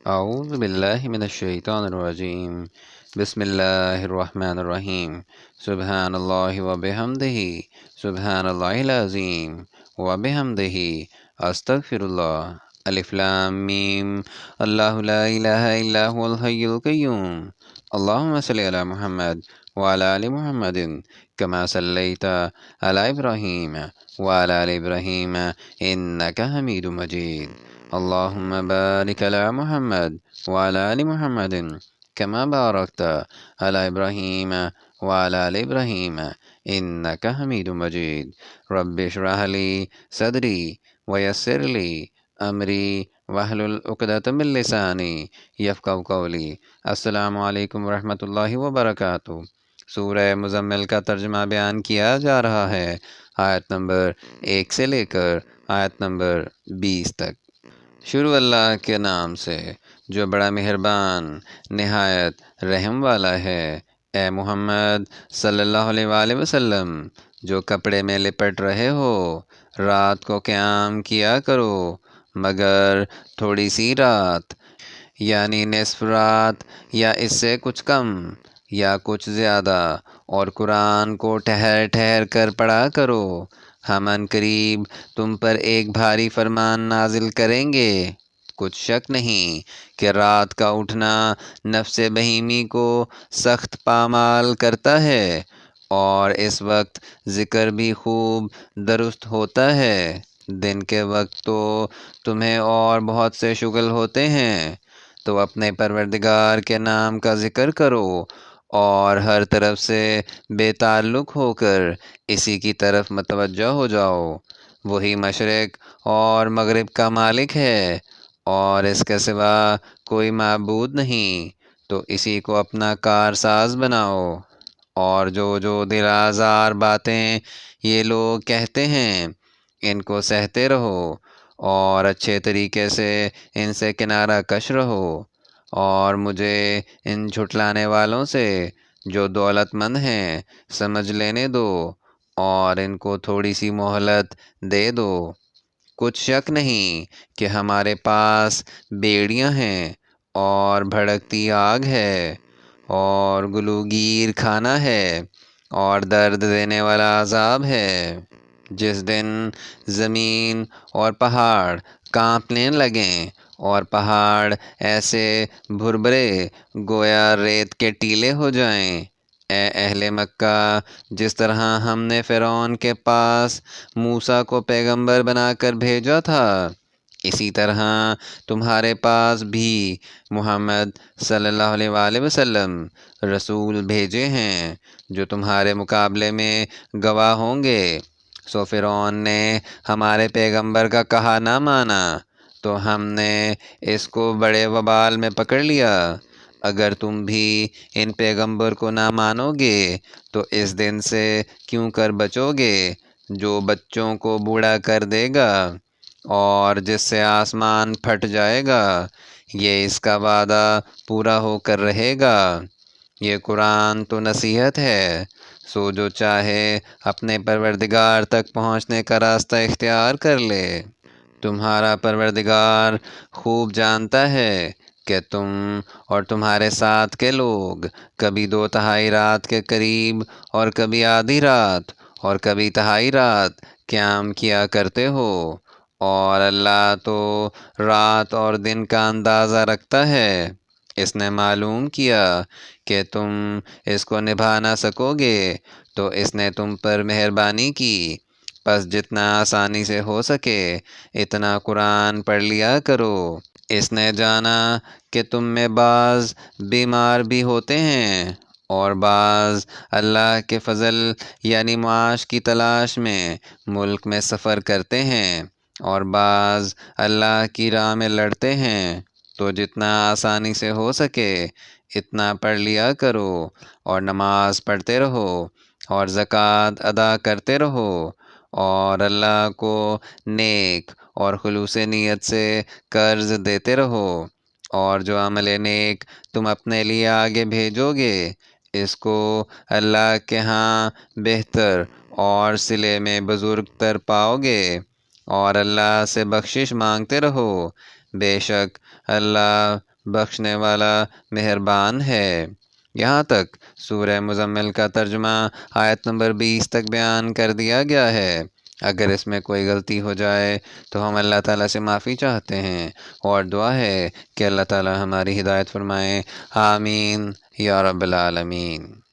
اعوذ باللہ من الشیطان الرجیم بسم اللہ الرحمن الرحیم سبحان اللہ وبحمدہ سبحان اللہ العظیم وبحمدہ استغفر اللہ الف لام میم اللہ لا الہ الا هو الحی القیوم اللہم صلی علی محمد وعلی آل محمد کما صلیت علی ابراہیم وعلی آل ابراہیم انک حمید مجید اللہم بارک علی محمد وعلی آل محمد کما بارکت علی ابراہیم وعلی آل ابراہیم انک حمید مجید رب اشرح لی صدری ویسر لی امری واحلل عقدۃ من لسانی یفقہوا قولی۔ السلام علیکم ورحمۃ اللہ وبرکاتہ۔ سورہ مزمل کا ترجمہ بیان کیا جا رہا ہے، آیت نمبر 1 سے لے کر آیت نمبر 20 تک۔ شروع اللہ کے نام سے جو بڑا مہربان نہایت رحم والا ہے۔ اے محمد صلی اللہ علیہ وآلہ وسلم، جو کپڑے میں لپٹ رہے ہو، رات کو قیام کیا کرو مگر تھوڑی سی رات، یعنی نصف رات یا اس سے کچھ کم یا کچھ زیادہ، اور قرآن کو ٹھہر ٹھہر کر پڑھا کرو۔ ہم ان قریب تم پر ایک بھاری فرمان نازل کریں گے۔ کچھ شک نہیں کہ رات کا اٹھنا نفس بہیمی کو سخت پامال کرتا ہے، اور اس وقت ذکر بھی خوب درست ہوتا ہے۔ دن کے وقت تو تمہیں اور بہت سے شغل ہوتے ہیں، تو اپنے پروردگار کے نام کا ذکر کرو اور ہر طرف سے بے تعلق ہو کر اسی کی طرف متوجہ ہو جاؤ۔ وہی مشرق اور مغرب کا مالک ہے، اور اس کے سوا کوئی معبود نہیں، تو اسی کو اپنا کارساز بناؤ۔ اور جو دل آزار باتیں یہ لوگ کہتے ہیں، ان کو سہتے رہو اور اچھے طریقے سے ان سے کنارہ کش رہو، اور مجھے ان جھٹلانے والوں سے جو دولت مند ہیں سمجھ لینے دو، اور ان کو تھوڑی سی مہلت دے دو۔ کچھ شک نہیں کہ ہمارے پاس بیڑیاں ہیں اور بھڑکتی آگ ہے اور گلوگیر کھانا ہے اور درد دینے والا عذاب ہے۔ جس دن زمین اور پہاڑ کانپنے لگیں اور پہاڑ ایسے بھربھرے گویا ریت کے ٹیلے ہو جائیں۔ اے اہل مکہ، جس طرح ہم نے فرعون کے پاس موسیٰ کو پیغمبر بنا کر بھیجا تھا، اسی طرح تمہارے پاس بھی محمد صلی اللہ علیہ وآلہ وسلم رسول بھیجے ہیں جو تمہارے مقابلے میں گواہ ہوں گے۔ سو فرعون نے ہمارے پیغمبر کا کہا نہ مانا، تو ہم نے اس کو بڑے وبال میں پکڑ لیا۔ اگر تم بھی ان پیغمبر کو نہ مانو گے تو اس دن سے کیوں کر بچو گے جو بچوں کو بوڑھا کر دے گا اور جس سے آسمان پھٹ جائے گا۔ یہ اس کا وعدہ پورا ہو کر رہے گا۔ یہ قرآن تو نصیحت ہے، سو جو چاہے اپنے پروردگار تک پہنچنے کا راستہ اختیار کر لے۔ تمہارا پروردگار خوب جانتا ہے کہ تم اور تمہارے ساتھ کے لوگ کبھی 2/3 رات کے قریب اور کبھی آدھی رات اور کبھی تہائی رات قیام کیا کرتے ہو، اور اللہ تو رات اور دن کا اندازہ رکھتا ہے۔ اس نے معلوم کیا کہ تم اس کو نبھا نہ سکو گے، تو اس نے تم پر مہربانی کی، پس جتنا آسانی سے ہو سکے اتنا قرآن پڑھ لیا کرو۔ اس نے جانا کہ تم میں بعض بیمار بھی ہوتے ہیں اور بعض اللہ کے فضل یعنی معاش کی تلاش میں ملک میں سفر کرتے ہیں، اور بعض اللہ کی راہ میں لڑتے ہیں، تو جتنا آسانی سے ہو سکے اتنا پڑھ لیا کرو، اور نماز پڑھتے رہو اور زکوٰۃ ادا کرتے رہو، اور اللہ کو نیک اور خلوص نیت سے قرض دیتے رہو، اور جو عمل نیک تم اپنے لیے آگے بھیجو گے اس کو اللہ کے ہاں بہتر اور صلے میں بزرگ تر پاؤ گے، اور اللہ سے بخشش مانگتے رہو، بے شک اللہ بخشنے والا مہربان ہے۔ یہاں تک سورہ مزمل کا ترجمہ آیت نمبر 20 تک بیان کر دیا گیا ہے۔ اگر اس میں کوئی غلطی ہو جائے تو ہم اللہ تعالیٰ سے معافی چاہتے ہیں اور دعا ہے کہ اللہ تعالیٰ ہماری ہدایت فرمائے۔ آمین یا رب العالمین۔